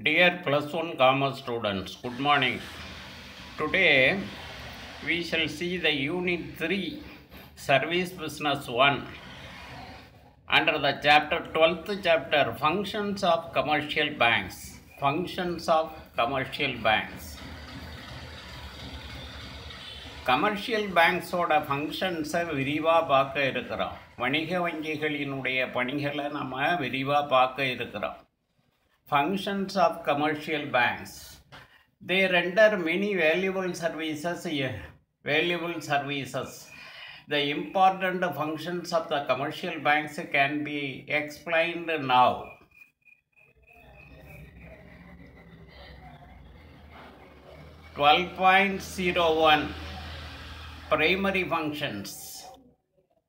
Dear plus one commerce students, good morning. Today we shall see the unit 3 service business 1 under the chapter 12th chapter functions of commercial banks. Functions of commercial banks. Commercial பேங்க்ஸோட ஃபங்க்ஷன்ஸை விரிவாக பார்க்க இருக்கிறோம். வணிக வங்கிகளினுடைய பணிகளை நம்ம விரிவாக பார்க்க இருக்கிறோம். Functions of commercial banks. They render many valuable services. The important functions of the commercial banks can be explained now. (12.01) Primary functions.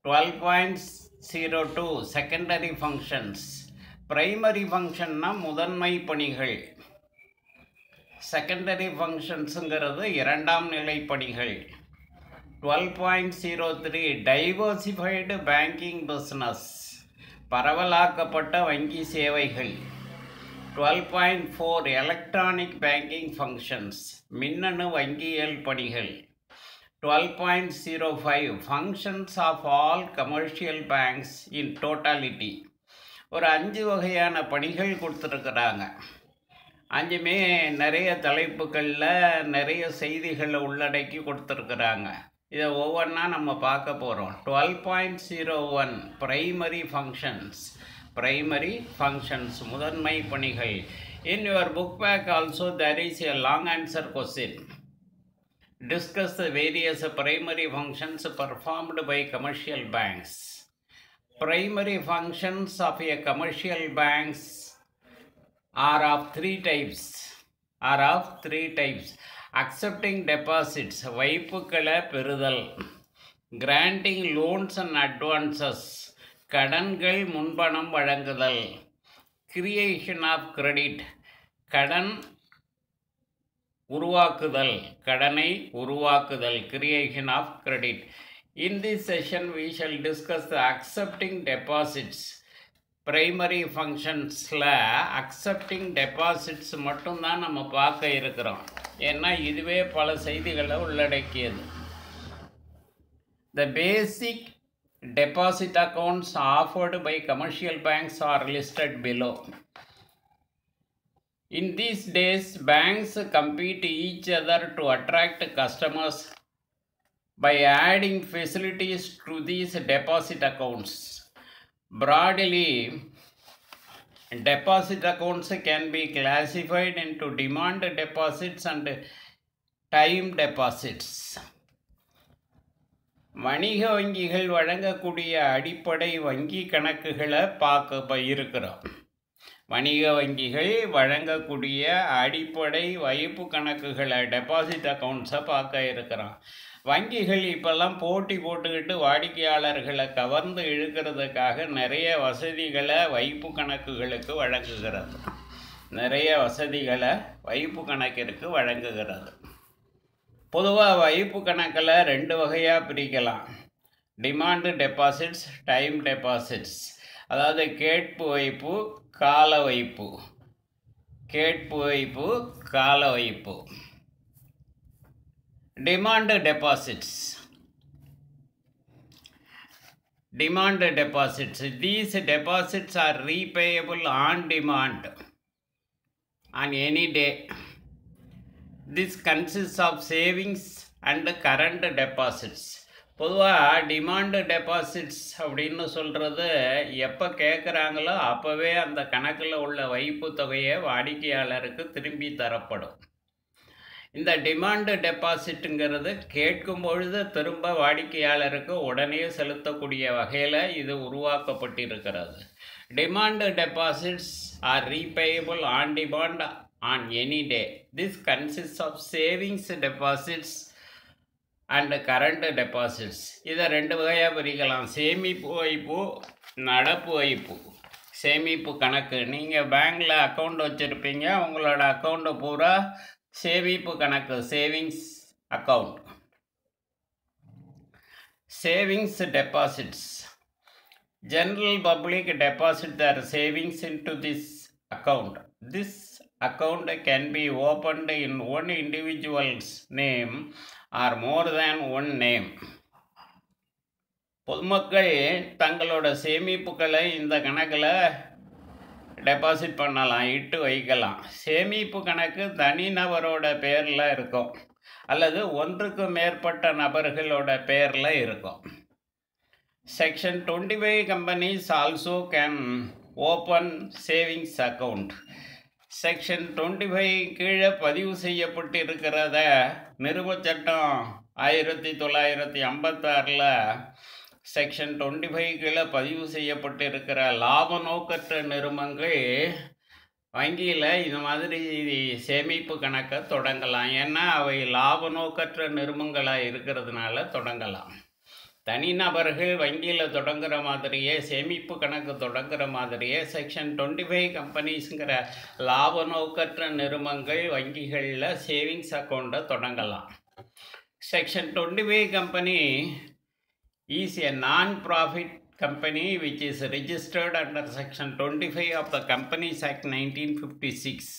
12.02 Secondary functions. Primary functionனா முதன்மை பணிகள். Secondary functionsங்கிறது இரண்டாம் நிலை பணிகள். 12.03 Diversified banking business. பரவலாக்கப்பட்ட வங்கி சேவைகள். 12.4 Electronic banking functions. மின்னணு வங்கியியல் பணிகள். 12.05 Functions of all commercial banks in totality. ஒரு 5 வகையான பணிகள் கொடுத்துருக்குறாங்க. 5மே நிறைய தலைப்புகளில் நிறைய செய்திகளை உள்ளடக்கி கொடுத்துருக்குறாங்க. இதை ஒவ்வொன்றா நம்ம பார்க்க போகிறோம். 12.01 Primary functions. Primary functions முதன்மை பணிகள். In your book back also there is a long answer question. Discuss the various primary functions performed by commercial banks. Primary functions of a commercial banks are of three types. Accepting deposits, வைப்புக்களை பெறுதல். Granting loans and advances, கடன்கள் முன்பணம் வழங்குதல். Creation of credit, கடன் உருவாக்குதல், கடனை உருவாக்குதல். Creation of credit. In this session we shall discuss the accepting deposits. Primary functionsல accepting deposits மட்டும்தான் நம்ம பார்க்க இருக்கிறோம். ஏன்னா இதுவே பல செய்திகளை உள்ளடக்கியது. The basic deposit accounts offered by commercial banks are listed below. In these days, banks compete each other to attract customers by adding facilities to these deposit accounts. Broadly, deposit accounts can be classified into demand deposits and time deposits. வணிக வங்கிகள் வழங்கக்கூடிய அடிப்படை வங்கி கணக்குகளை பார்க்க இருக்கிறோம். வணிக வங்கிகள் வழங்கக்கூடிய அடிப்படை வைப்பு கணக்குகளை டெபாசிட் அக்கௌண்ட்ஸை பார்க்க இருக்கிறோம். வங்கிகள் இப்போல்லாம் போட்டி போட்டுக்கிட்டு வாடிக்கையாளர்களை கவர்ந்து இழுக்கிறதுக்காக நிறைய வசதிகளை வைப்பு கணக்குகளுக்கு வழங்குகிறது. பொதுவாக வைப்பு கணக்கில் 2 வகையாக பிரிக்கலாம். Demand deposits, time deposits. அதாவது கேட்பு வைப்பு, கால வைப்பு. Demand deposits. These deposits are repayable on demand on any day. This consists of savings and current deposits. பொதுவாக டிமாண்டு டெபாசிட்ஸ் அப்படின்னு சொல்கிறது எப்போ கேட்குறாங்களோ அப்போவே அந்த கணக்கில் உள்ள வைப்பு தொகையை வாடிக்கையாளருக்கு திரும்பி தரப்படும். இந்த டிமாண்டு டெபாசிட்டுங்கிறது கேட்கும் பொழுது திரும்ப வாடிக்கையாளருக்கு உடனே செலுத்தக்கூடிய வகையில் இது உருவாக்கப்பட்டிருக்கிறது. Demand deposits are repayable on demand on any day. This consist of savings deposits and current deposits. இதை 2 வகையாக பிரிக்கலாம். சேமிப்பு வைப்பு, நடப்பு வைப்பு. சேமிப்பு கணக்கு, நீங்கள் பேங்க்கில் அக்கௌண்ட் வச்சுருப்பீங்க, உங்களோட அக்கௌண்ட்டு பூரா சேமிப்பு கணக்கு, savings account. Savings deposits. General public deposit their savings into this account. This account can be opened in one individual's name or more than one name. பொதுமக்கள் தங்களோட சேமிப்புகளை இந்த கணக்கில் டெபாசிட் பண்ணலாம், இட்டு வைக்கலாம். சேமிப்பு கணக்கு தனிநபரோட பேரில் இருக்கும் அல்லது ஒன்றுக்கு மேற்பட்ட நபர்களோட பேரில் இருக்கும். Section 25 companies also can open savings account. Section 25 கீழே பதிவு செய்யப்பட்டிருக்கிறத நிறுவச் சட்டம் 1956 செக்ஷன் 25 கீழே பதிவு செய்யப்பட்டிருக்கிற லாப நோக்கற்ற நிறுவனங்கள் வங்கியில் இது மாதிரி சேமிப்பு கணக்கை தொடங்கலாம். ஏன்னா அவை லாப நோக்கற்ற நிறுவனங்களாக இருக்கிறதுனால தொடங்கலாம். தனிநபர்கள் வங்கியில் தொடங்குற மாதிரியே சேமிப்பு கணக்கு தொடங்குற மாதிரியே செக்ஷன் 25 கம்பெனிஸுங்கிற லாப நோக்கற்ற நிறுவனங்கள் வங்கிகளில் சேவிங்ஸ் அக்கௌண்ட்டை தொடங்கலாம். Section 25 company is a non-profit company which is registered under section 25 of the Companies Act 1956.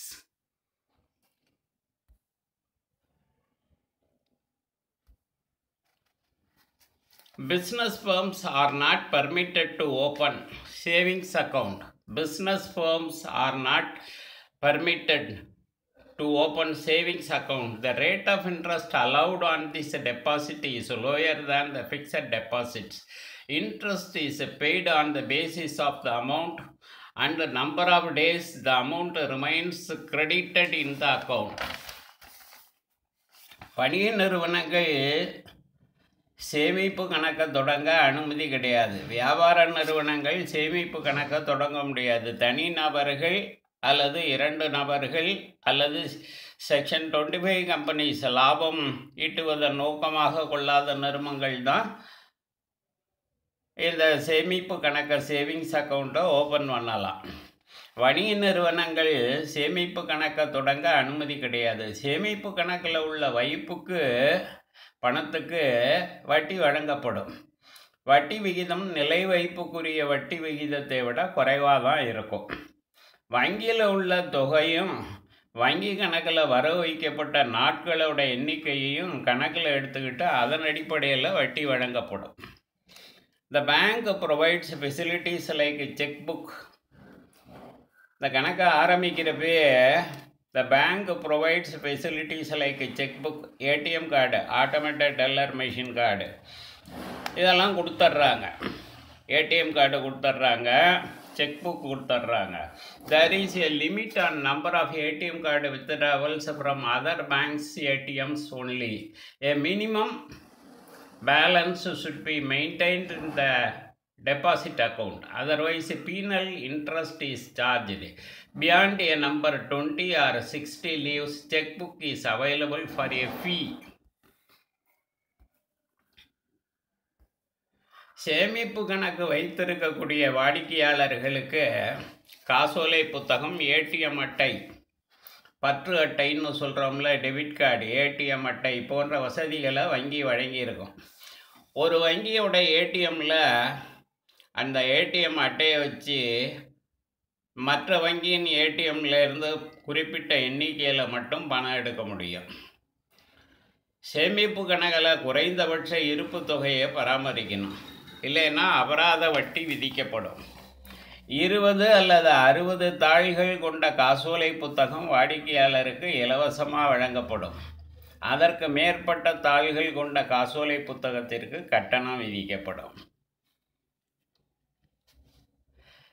Business firms are not permitted to open savings account. Business firms are not permitted to open savings account. The rate of interest allowed on this deposit is lower than the fixed deposits. Interest is paid on the basis of the amount and the number of days the amount remains credited in the account. வணிக நிறுவனங்கள் சேமிப்பு கணக்கை தொடங்க அனுமதி கிடையாது. வியாபார நிறுவனங்கள் சேமிப்பு கணக்கை தொடங்க முடியாது. தனிநபர்கள் அல்லது 2 நபர்கள் அல்லது செக்ஷன் 25 கம்பெனிஸ் லாபம் ஈட்டுவதன் நோக்கமாக கொள்ளாத நிறுவனங்கள் தான் இந்த சேமிப்பு கணக்கை சேவிங்ஸ் அக்கௌண்ட்டை ஓப்பன் பண்ணலாம். வணிக நிறுவனங்கள் சேமிப்பு கணக்கை தொடங்க அனுமதி கிடையாது. சேமிப்பு கணக்கில் உள்ள வைப்புக்கு பணத்துக்கு வட்டி வழங்கப்படும். வட்டி விகிதம் நிலை வைப்புக்குரிய வட்டி விகிதத்தை விட குறைவாக தான் இருக்கும். வங்கியில் உள்ள தொகையும் வங்கி கணக்கில் வரவு வைக்கப்பட்ட நாட்களோட எண்ணிக்கையையும் கணக்கில் எடுத்துக்கிட்டு அதன் அடிப்படையில் வட்டி வழங்கப்படும். The bank provides facilities like a checkbook. இந்த கணக்கை ஆரம்பிக்கிறப்பே the bank provides facilities like a checkbook, ATM card, automated teller machine card இதெல்லாம் கொடுத்துட்றாங்க. ஏடிஎம் கார்டு கொடுத்துட்றாங்க, செக் புக் கொடுத்துட்றாங்க. There is a limit on number of ATM card withdrawals from other banks' ATMs only. A minimum balance should be maintained in the deposit account. Otherwise, penal interest is charged. Beyond a number 20 or 60 leaves, checkbook is available for a fee. சேமிப்பு கணக்கு வைத்திருக்கக்கூடிய வாடிக்கையாளர்களுக்கு காசோலை புத்தகம், ATM அட்டை, பற்று அட்டைன்னு சொல்கிறோம்ல, debit card, ATM அட்டை போன்ற வசதிகளை வங்கி வழங்கியிருக்கும். ஒரு வங்கியோட ஏடிஎம்மில் அந்த ஏடிஎம் அட்டையை வச்சு மற்ற வங்கியின் ஏடிஎம்மில் இருந்து குறிப்பிட்ட எண்ணிக்கையில் மட்டும் பணம் எடுக்க முடியும். சேமிப்பு கணக்கில் குறைந்தபட்ச இருப்பு தொகையை பராமரிக்கணும், இல்லைன்னா அபராத வட்டி விதிக்கப்படும். 20 அல்லது 60 தாள்கள் கொண்ட காசோலை புத்தகம் வாடிக்கையாளருக்கு இலவசமாக வழங்கப்படும். அதற்கு மேற்பட்ட தாள்கள் கொண்ட காசோலை புத்தகத்திற்கு கட்டணம் விதிக்கப்படும்.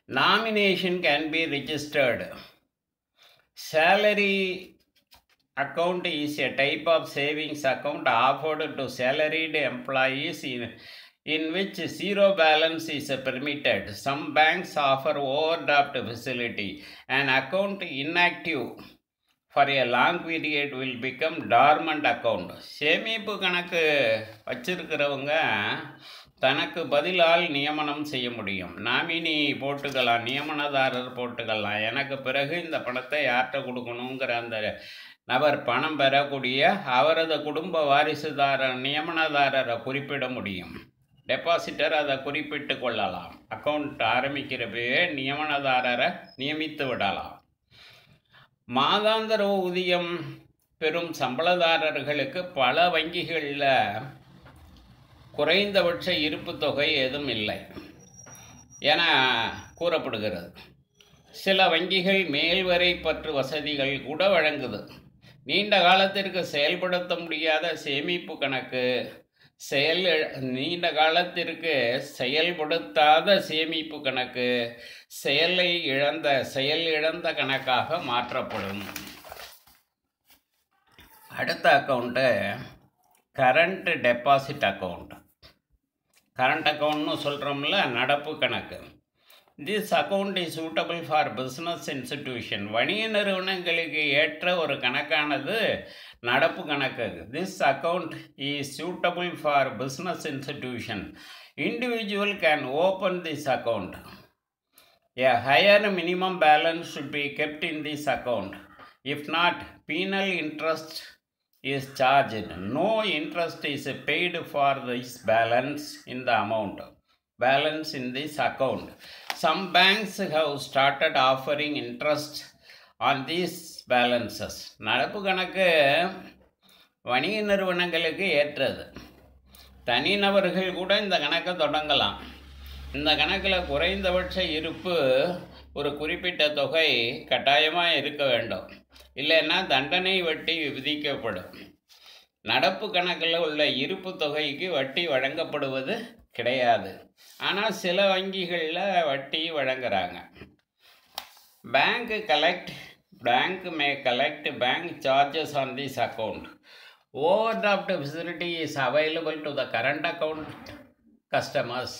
Nomination can be registered. Salary account is a type of savings account offered to salaried employees in which zero balance is permitted. Some banks offer overdraft facility. An account inactive for a long period will become dormant account. சேமிப்பு கணக்கு வச்சிருக்கிறவங்க தனக்கு பதிலால் நியமனம் செய்ய முடியும். Nominee போட்டுக்கலாம், நியமனதாரர் போட்டுக்கலாம். எனக்கு பிறகு இந்த பணத்தை யார்கிட்ட கொடுக்கணுங்கிற அந்த நபர் பணம் பெறக்கூடிய அவரது குடும்ப வாரிசுதாரர் நியமனதாரரை குறிப்பிட முடியும். டெபாசிட்டர் அதை குறிப்பிட்டு கொள்ளலாம். அக்கௌண்ட் ஆரம்பிக்கிறப்பே நியமனதாரரை நியமித்து விடலாம். மாதாந்திர ஊதியம் பெறும் சம்பளதாரர்களுக்கு பல வங்கிகளில் குறைந்தபட்ச இருப்பு தொகை ஏதும் இல்லை என கூறப்படுகிறது. சில வங்கிகள் மேல்வரை பற்று வசதிகள் கூட வழங்குது. நீண்ட காலத்திற்கு செயல்படுத்த முடியாத சேமிப்பு கணக்கு நீண்ட காலத்திற்கு செயல்படுத்தாத சேமிப்பு கணக்கு செயல் இழந்த கணக்காக மாற்றப்படும். அடுத்த account current deposit account. Current அக்கௌண்ட்னு சொல்கிறோம்ல, நடப்பு கணக்கு. This account is suitable for business institution. வணிக நிறுவனங்களுக்கு ஏற்ற ஒரு கணக்கானது நடப்பு கணக்கு. This account is suitable for business institution. Individual can open this account. A higher minimum balance should be kept in this account. If not, penal interest is charged. No interest is paid for this balance in the amount. Balance in this account. Some banks have started offering interest on these balances. நடப்பு கணக்கு வணிக நிறுவனங்களுக்கு ஏற்றது. தனிநபர்கள் கூட இந்த கணக்கை தொடங்கலாம். இந்த கணக்கில் குறைந்தபட்ச இருப்பு ஒரு குறிப்பிட்ட தொகை கட்டாயமாக இருக்க வேண்டும், இல்லைன்னா தண்டனை வட்டி விதிக்கப்படும். நடப்பு கணக்கில் உள்ள இருப்பு தொகைக்கு வட்டி வழங்கப்படுவது கிடையாது. ஆனால் சில வங்கிகளில் வட்டி வழங்குறாங்க. Bank may collect bank charges on this account. Overdraft facility is available to the current account customers.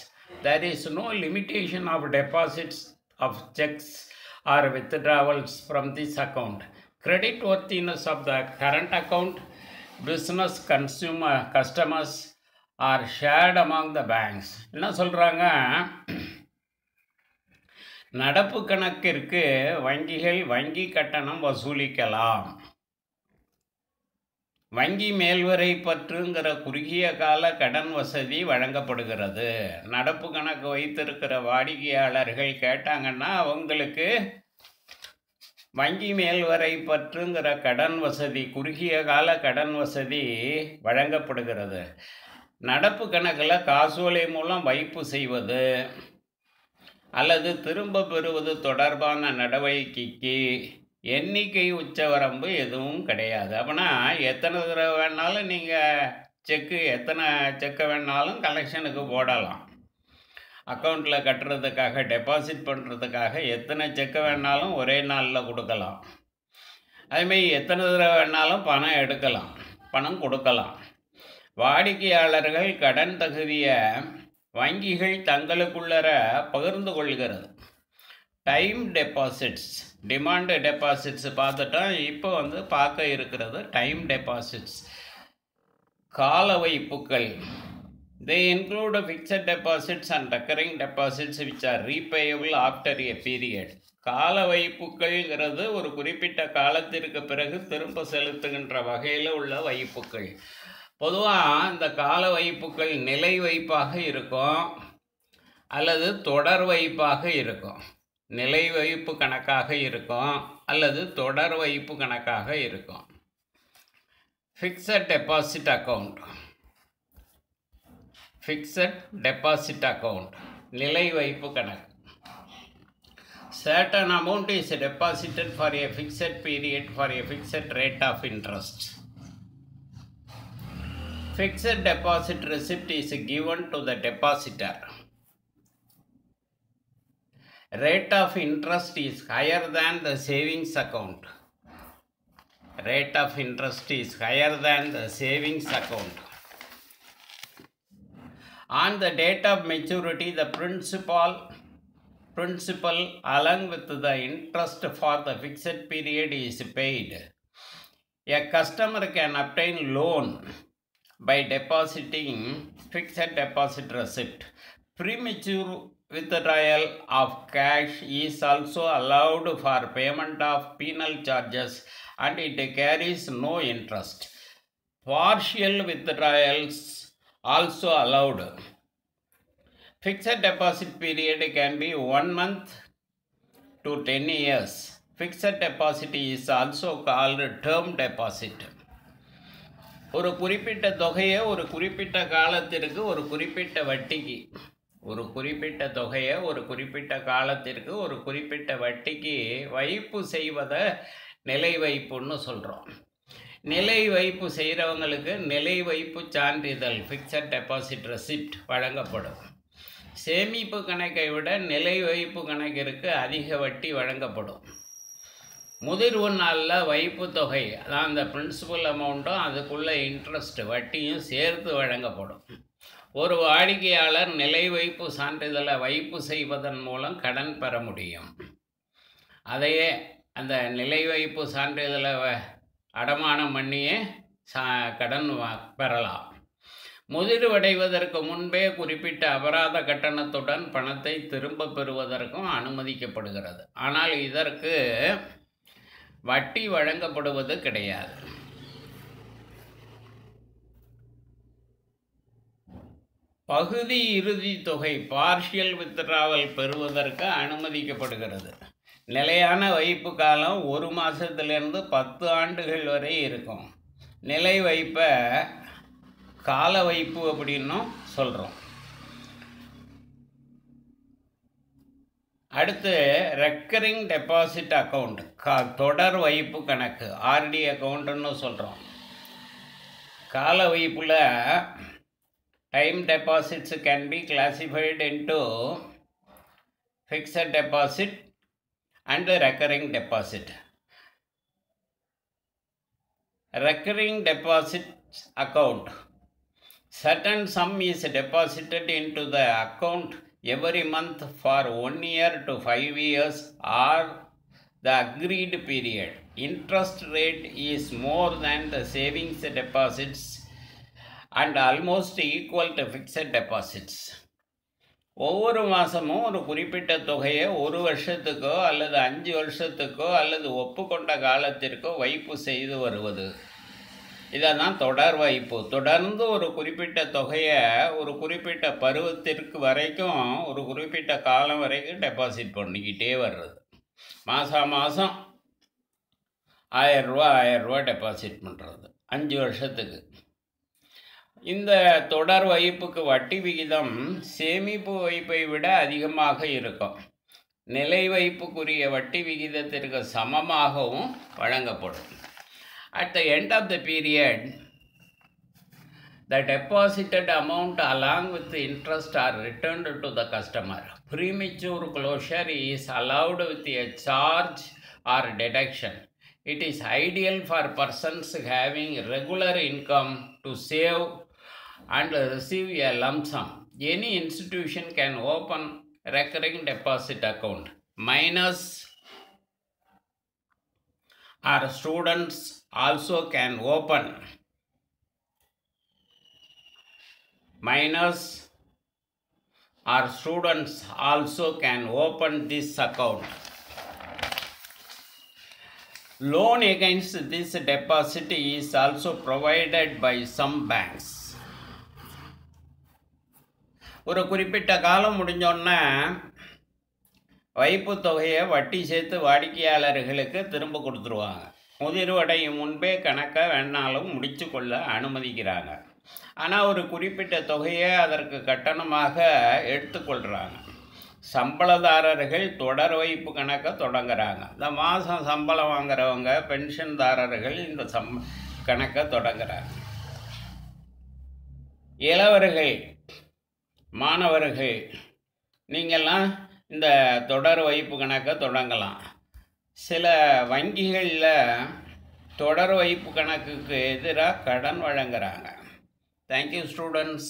There is no limitation of deposits of checks or withdrawals from this account. Credit worthiness of the current account business customers are shared among the banks. என்ன சொல்கிறாங்க, நடப்பு கணக்கிற்கு வங்கிகள் வங்கி கட்டணம் வசூலிக்கலாம். வங்கி மேல்வரை பற்றுங்கிற குறுகிய கால கடன் வசதி வழங்கப்படுகிறது. நடப்பு கணக்கு வைத்திருக்கிற வாடிக்கையாளர்கள் கேட்டாங்கன்னா அவங்களுக்கு வங்கி மேல்வரை பற்றுங்கிற கடன் வசதி, குறுகிய கால கடன் வசதி வழங்கப்படுகிறது. நடப்பு கணக்கில் காசோலை மூலம் வைப்பு செய்வது அல்லது திரும்ப பெறுவது தொடர்பான நடவடிக்கைக்கு எண்ணிக்கை உச்சவரம்பு எதுவும் கிடையாது. அப்படின்னா எத்தனை தடவை வேணாலும் நீங்கள் எத்தனை செக்கை வேணாலும் கலெக்ஷனுக்கு போடலாம். அக்கௌண்ட்டில் கட்டுறதுக்காக, டெபாசிட் பண்ணுறதுக்காக எத்தனை செக்கை வேணாலும் ஒரே நாளில் கொடுக்கலாம். அதுமாரி எத்தனை தடவை வேணாலும் பணம் எடுக்கலாம், பணம் கொடுக்கலாம். வாடிக்கையாளர்கள் கடன் தகுதியை வங்கிகள் தங்களுக்குள்ளர பகிர்ந்து கொள்கிறது. டைம் டெபாசிட்ஸ், டிமாண்ட் டெபாசிட்ஸ் பார்த்துட்டோம். இப்போ பார்க்க இருக்கிறது டைம் டெபாசிட்ஸ், கால வைப்புகள். They include fixed deposits and recurring deposits which are repayable after a period. கால வைப்புகள்ங்கிறது ஒரு குறிப்பிட்ட காலத்திற்கு பிறகு திரும்ப செலுத்துகின்ற வகையில் உள்ள வைப்புகள். பொதுவாக இந்த கால வைப்புகள் நிலை வைப்பாக இருக்கும் அல்லது தொடர் வைப்பாக இருக்கும். நிலை வைப்பு கணக்காக இருக்கும் அல்லது தொடர் வைப்பு கணக்காக இருக்கும். Fixed deposit account. Fixed deposit account நிலை வைப்பு கணக்கு. Certain amount is deposited for a fixed period for a fixed rate of interest. Fixed deposit receipt is given to the depositor. Rate of interest is higher than the savings account. Rate of interest is higher than the savings account. On the date of maturity, the principal along with the interest for the fixed period is paid. A customer can obtain loan by depositing fixed deposit receipt. Premature withdrawal of cash is also allowed for payment of penal charges and it carries no interest. Partial withdrawals also allowed. Fixed deposit period can be 1 month to 10 years. Fixed deposit is also called term deposit. ஒரு குறிப்பிட்ட தொகையை ஒரு குறிப்பிட்ட காலத்திற்கு ஒரு குறிப்பிட்ட வட்டிக்கு, ஒரு குறிப்பிட்ட தொகையை ஒரு குறிப்பிட்ட காலத்திற்கு ஒரு குறிப்பிட்ட வட்டிக்கு வைப்பு செய்வதை நிலை வைப்புன்னு சொல்கிறோம். நிலை வைப்பு செய்கிறவங்களுக்கு நிலை வைப்பு சான்றிதழ் ஃபிக்ஸட் டெபாசிட் ரெசிப்ட் வழங்கப்படும். சேமிப்பு கணக்கை விட நிலை வைப்பு கணக்கிற்கு அதிக வட்டி வழங்கப்படும். முதிர்வு நாளில் வைப்பு தொகை, அதான் அந்த பிரின்சிபல் அமௌண்ட்டும் அதுக்குள்ள இன்ட்ரெஸ்ட் வட்டியும் சேர்த்து வழங்கப்படும். ஒரு வாடிக்கையாளர் நிலை வைப்பு சான்றிதழை வைப்பு செய்வதன் மூலம் கடன் பெற முடியும். அதையே அந்த நிலை வைப்பு சான்றிதழை அடமானம் பண்ணியே கடன் பெறலாம். முதிர்வடைவதற்கு முன்பே குறிப்பிட்ட அபராத கட்டணத்துடன் பணத்தை திரும்ப பெறுவதற்கும் அனுமதிக்கப்படுகிறது. ஆனால் இதற்கு வட்டி வழங்கப்படுவது கிடையாது. பகுதி இறுதி தொகை பார்ஷியல் வித்ட்ராவல் பெறுவதற்கு அனுமதிக்கப்படுகிறது. நிலையான வைப்பு காலம் 1 மாதத்திலிருந்து 10 ஆண்டுகள் வரை இருக்கும். நிலை வைப்பை கால வைப்பு அப்படின்னும் சொல்கிறோம். அடுத்து ரெக்கரிங் டெபாசிட் அக்கௌண்ட், தொடர் வைப்பு கணக்கு, ஆர்டி அக்கௌண்ட்டுன்னு சொல்கிறோம். கால வைப்பில் time deposits can be classified into fixed deposit and recurring deposit. Recurring deposit account, certain sum is deposited into the account every month for 1 year to 5 years or the agreed period. Interest rate is more than the savings deposits and almost equal to fixed deposits. ஒவ்வொரு மாதமும் ஒரு குறிப்பிட்ட தொகையை 1 வருஷத்துக்கோ அல்லது 5 வருஷத்துக்கோ அல்லது ஒப்புக்கொண்ட காலத்திற்கோ வைப்பு செய்து வருவது, இதை தான் தொடர் வைப்பு. தொடர்ந்து ஒரு குறிப்பிட்ட தொகையை ஒரு குறிப்பிட்ட பருவத்திற்கு வரைக்கும் ஒரு குறிப்பிட்ட காலம் வரைக்கும் டெபாசிட் பண்ணிக்கிட்டே வர்றது. மாதம் 1000 ரூபா டெபாசிட் பண்ணுறது 5 வருஷத்துக்கு. இந்த தொடர் வைப்புக்கு வட்டி விகிதம் சேமிப்பு வைப்பை விட அதிகமாக இருக்கும். நிலை வைப்புக்குரிய வட்டி விகிதத்திற்கு சமமாகவும் வழங்கப்படும். At the end of the period the deposited amount along with the interest are returned to the customer. Premature closure is allowed with a charge or deduction. It is ideal for persons having regular income to save and receive a lump sum. Any institution can open recurring deposit account. Minors or students also can open. Minors or students also can open this account. Loan against this deposit is also provided by some banks. ஒரு குறிப்பிட்ட காலம் முடிஞ்சோன்னா வைப்பு தொகையை வட்டி சேர்த்து வாடிக்கையாளர்களுக்கு திரும்ப கொடுத்துருவாங்க. முதிர்வடையும் முன்பே கணக்கை வேணாலும் முடித்து கொள்ள அனுமதிக்கிறாங்க. ஆனால் ஒரு குறிப்பிட்ட தொகையை அதற்கு கட்டணமாக எடுத்துக்கொள்கிறாங்க. சம்பளதாரர்கள் தொடர் வைப்பு கணக்கை தொடங்குறாங்க. இந்த மாதம் சம்பளம் வாங்குறவங்க பென்ஷன்தாரர்கள் இந்த கணக்கை தொடங்குறாங்க. இளவர்கள், மாணவர்கள், நீங்கள்லாம் இந்த தொடர் வைப்பு கணக்கை தொடங்கலாம். சில வங்கிகளில் தொடர் வைப்பு கணக்குக்கு எதிராக கடன் வழங்குறாங்க. Thank you, students.